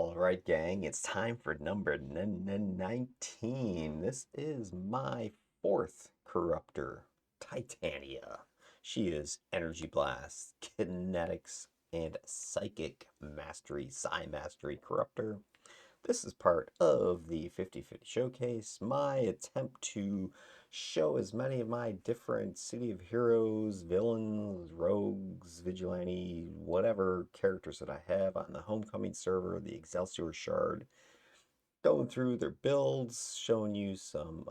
All right, gang, it's time for number 19. This is my fourth Corruptor, Titania. She is Energy Blast, Kinetics, and Psychic Mastery, Psi Mastery Corruptor. This is part of the 50/50 showcase, my attempt to show as many of my different City of Heroes, villains, rogues, vigilante, whatever characters that I have on the Homecoming server, the Excelsior Shard, going through their builds, showing you some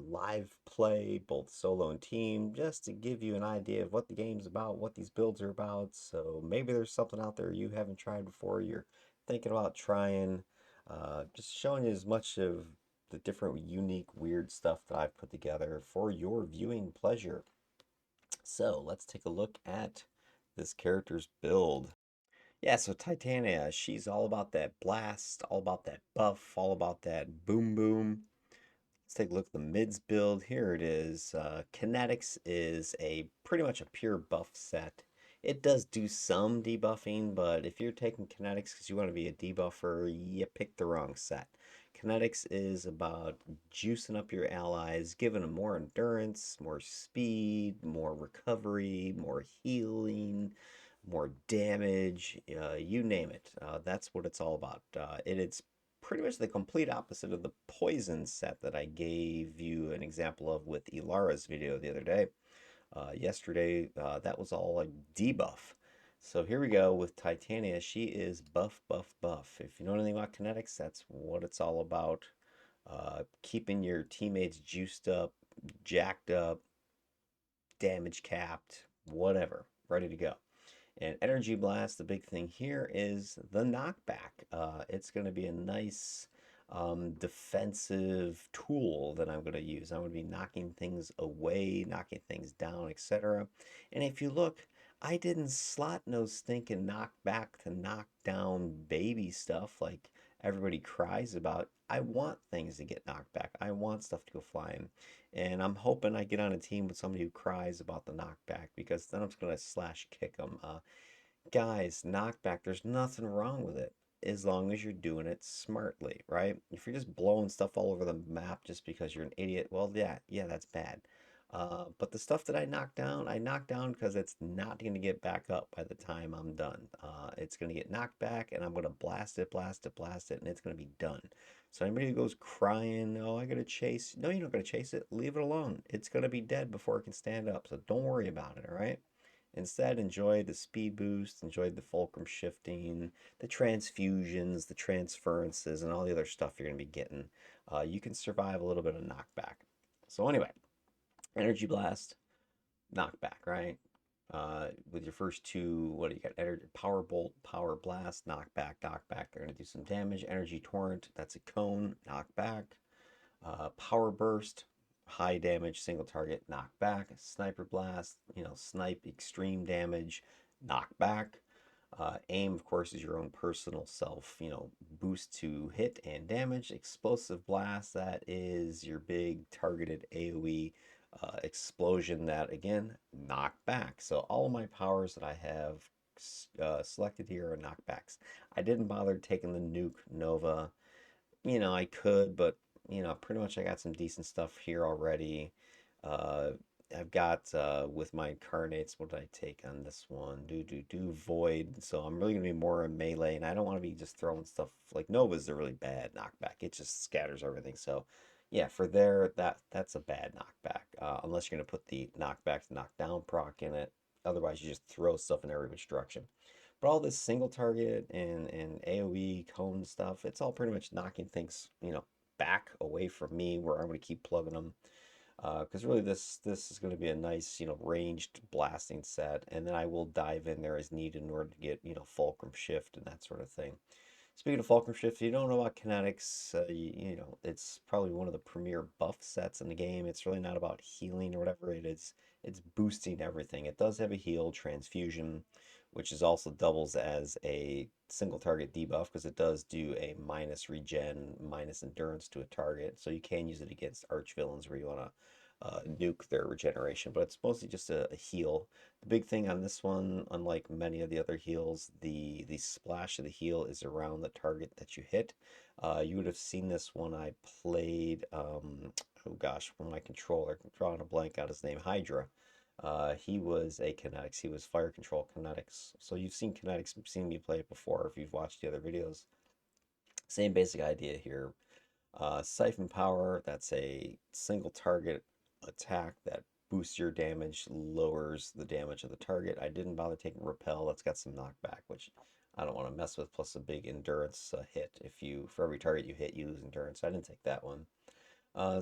live play, both solo and team, just to give you an idea of what the game's about, what these builds are about. So maybe there's something out there you haven't tried before, you're thinking about trying. Just showing you as much of the different, unique, weird stuff that I've put together for your viewing pleasure. So let's take a look at this character's build. Yeah, so Titania, she's all about that blast, all about that buff, all about that boom boom. Let's take a look at the mids build. Here it is. Kinetics is a pretty much a pure buff set. It does do some debuffing, but if you're taking Kinetics because you want to be a debuffer, you picked the wrong set. Kinetics is about juicing up your allies, giving them more endurance, more speed, more recovery, more healing, more damage, you name it. That's what it's all about. It's pretty much the complete opposite of the poison set that I gave you an example of with Ilara's video the other day. Yesterday, that was all like debuff. So here we go with Titania. She is buff, buff, buff. If you know anything about kinetics, that's what it's all about. Keeping your teammates juiced up, jacked up, damage capped, whatever, ready to go. And Energy Blast, the big thing here is the knockback. It's going to be a nice defensive tool that I'm going to use. I'm going to be knocking things away, knocking things down, etc. And if you look, I didn't slot no stinking knockback to knock down baby stuff like everybody cries about. I want things to get knocked back. I want stuff to go flying. And I'm hoping I get on a team with somebody who cries about the knockback because then I'm just going to slash kick them. Guys, knockback, there's nothing wrong with it as long as you're doing it smartly, right? If you're just blowing stuff all over the map just because you're an idiot, well, yeah, that's bad. But the stuff that I knock down because it's not going to get back up by the time I'm done. It's going to get knocked back, and I'm going to blast it, blast it, blast it, and it's going to be done. So anybody who goes crying, oh, I got to chase, no, you're not going to chase it. Leave it alone. It's going to be dead before it can stand up. So don't worry about it, all right? Instead, enjoy the speed boost, enjoy the fulcrum shifting, the transfusions, the transferences, and all the other stuff you're going to be getting. You can survive a little bit of knockback. So anyway, Energy Blast, knockback, right? With your first two, what do you got? Energy, Power Bolt, Power Blast, knockback, knockback. They're going to do some damage. Energy Torrent, that's a cone, knockback. Power Burst, high damage, single target, knockback. Sniper Blast, snipe, extreme damage, knockback. Aim, of course, is your own personal self, boost to hit and damage. Explosive Blast, that is your big targeted AoE explosion that, again, knockback. So all of my powers that I have selected here are knockbacks. I didn't bother taking the Nuke Nova. I could, but pretty much I got some decent stuff here already. Uh, I've got with my incarnates, what did I take on this one? Do Void. So I'm really gonna be more in melee, and I don't want to be just throwing stuff like Nova's a really bad knockback. It just scatters everything. So yeah, for there, that's a bad knockback. Unless you're gonna put the knockback to knockdown proc in it. Otherwise, you just throw stuff in every which direction. But all this single target and AoE cone stuff, it's all pretty much knocking things, back away from me where I'm going to keep plugging them. Because really this is going to be a nice, ranged blasting set. And then I will dive in there as needed in order to get, fulcrum shift and that sort of thing. Speaking of fulcrum shift, if you don't know about kinetics, it's probably one of the premier buff sets in the game. It's really not about healing or whatever it is. It's boosting everything. It does have a heal transfusion, which is also doubles as a single target debuff because it does do a minus regen, minus endurance to a target. So you can use it against arch villains where you want to nuke their regeneration, but it's mostly just a heal. The big thing on this one, unlike many of the other heals, the splash of the heal is around the target that you hit. You would have seen this when I played, oh gosh, when my controller, I'm drawing a blank out his name, Hydra. He was a Kinetics. He was fire control Kinetics. So you've seen Kinetics, seen me play it before if you've watched the other videos. Same basic idea here. Siphon Power, that's a single target attack that boosts your damage, lowers the damage of the target. I didn't bother taking Repel, that's got some knockback, which I don't want to mess with, plus a big endurance hit. If you, for every target you hit, you lose endurance. I didn't take that one.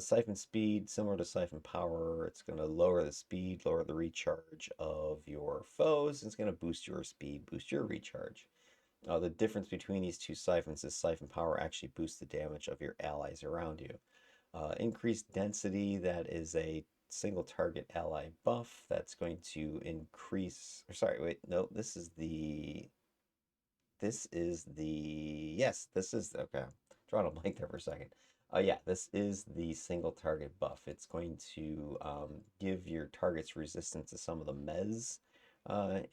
Siphon Speed, similar to Siphon Power, it's going to lower the speed, lower the recharge of your foes. It's going to boost your speed, boost your recharge. The difference between these two siphons is siphon power actually boosts the damage of your allies around you. Increased density, that is a single target ally buff that's going to increase, or sorry, wait, no, yes, this is, okay, I'm drawing a blank there for a second. Yeah, this is the single target buff. It's going to give your targets resistance to some of the mez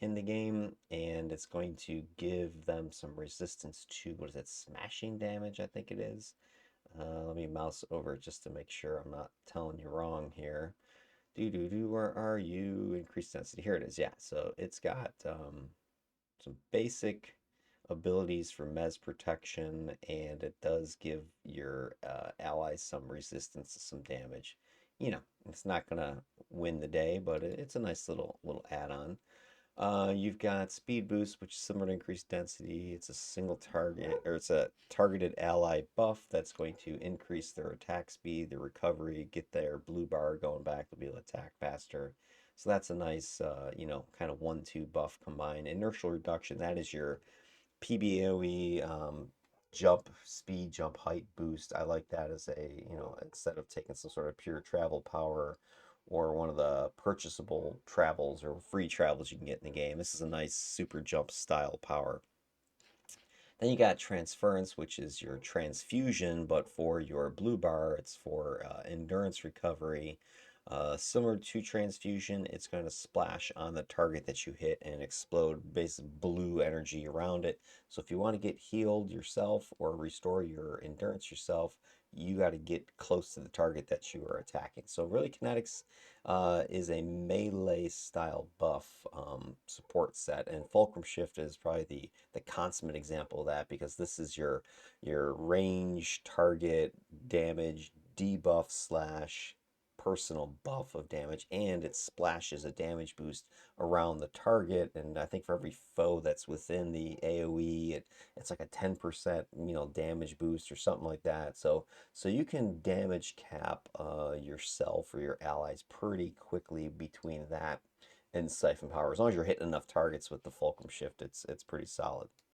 in the game, and it's going to give them some resistance to, what is it, smashing damage, I think it is. Let me mouse over just to make sure I'm not telling you wrong here. Where are you? Increased density. Here it is. Yeah, so it's got some basic abilities for mez protection, and it does give your allies some resistance to some damage. You know, it's not gonna win the day, but it's a nice little add-on. You've got speed boost, which is similar to increased density. It's a single target, or it's a targeted ally buff that's going to increase their attack speed, their recovery, get their blue bar going back. They'll be able to attack faster. So that's a nice, kind of 1-2 buff combined. Inertial reduction, that is your PBAOE jump speed, jump height boost. I like that as a, instead of taking some sort of pure travel power or one of the purchasable travels or free travels you can get in the game. This is a nice super jump style power. Then you got transference, which is your transfusion, but for your blue bar, it's for endurance recovery. Similar to transfusion, it's going to splash on the target that you hit and explode basic blue energy around it. So if you want to get healed yourself or restore your endurance yourself, you got to get close to the target that you are attacking. So really, Kinetics is a melee style buff support set, and Fulcrum Shift is probably the consummate example of that, because this is your range target damage debuff slash personal buff of damage, and it splashes a damage boost around the target. And I think for every foe that's within the AoE, it's like a 10% damage boost or something like that. So you can damage cap yourself or your allies pretty quickly between that and siphon power. As long as you're hitting enough targets with the fulcrum shift, it's pretty solid.